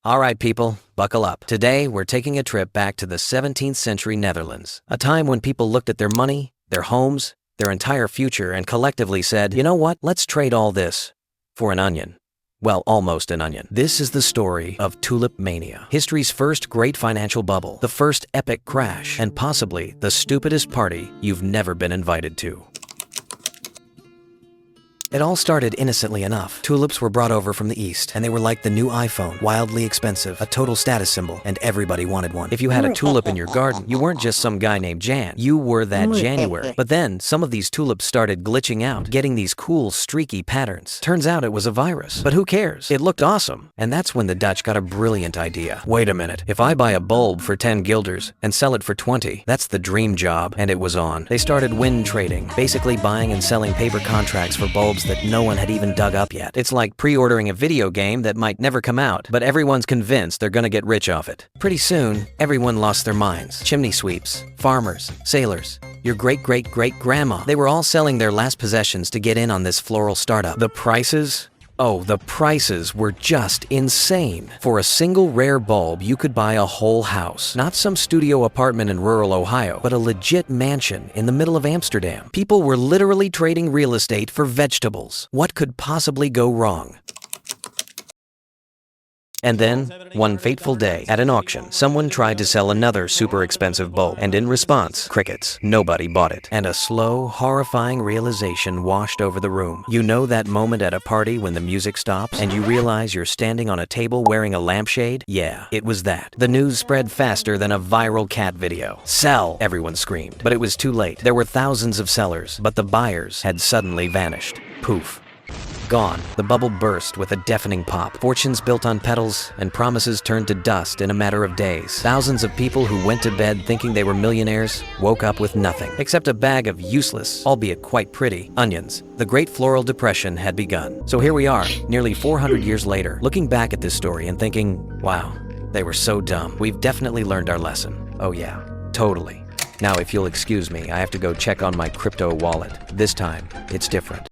Alright people, buckle up. Today we're taking a trip back to the 17th century Netherlands, a time when people looked at their money, their homes, their entire future and collectively said, you know what, let's trade all this for an onion. Well, almost an onion. This is the story of Tulip Mania, history's first great financial bubble, the first epic crash, and possibly the stupidest party you've never been invited to. It all started innocently enough. Tulips were brought over from the East, and they were like the new iPhone, wildly expensive, a total status symbol, and everybody wanted one. If you had a tulip in your garden, you weren't just some guy named Jan, you were that January. But then, some of these tulips started glitching out, getting these cool, streaky patterns. Turns out it was a virus. But who cares? It looked awesome. And that's when the Dutch got a brilliant idea. Wait a minute, if I buy a bulb for 10 guilders and sell it for 20, that's the dream job, and it was on. They started wind trading, basically buying and selling paper contracts for bulbs that no one had even dug up yet. It's like pre-ordering a video game that might never come out, but everyone's convinced they're gonna get rich off it. Pretty soon, everyone lost their minds. Chimney sweeps, farmers, sailors, your great-great-great-grandma. They were all selling their last possessions to get in on this floral startup. The prices? Oh, the prices were just insane. For a single rare bulb, you could buy a whole house. Not some studio apartment in rural Ohio, but a legit mansion in the middle of Amsterdam. People were literally trading real estate for vegetables. What could possibly go wrong? And then, one fateful day, at an auction, someone tried to sell another super expensive bulb, and in response, crickets. Nobody bought it. And a slow, horrifying realization washed over the room. You know that moment at a party when the music stops, and you realize you're standing on a table wearing a lampshade? Yeah, it was that. The news spread faster than a viral cat video. Sell! Everyone screamed. But it was too late. There were thousands of sellers, but the buyers had suddenly vanished. Poof. Gone. The bubble burst with a deafening pop. Fortunes built on petals and promises turned to dust in a matter of days. Thousands of people who went to bed thinking they were millionaires woke up with nothing, except a bag of useless, albeit quite pretty, onions. The Great Floral Depression had begun. So here we are, nearly 400 years later, looking back at this story and thinking, wow, they were so dumb. We've definitely learned our lesson. Oh yeah, totally. Now if you'll excuse me, I have to go check on my crypto wallet. This time, it's different.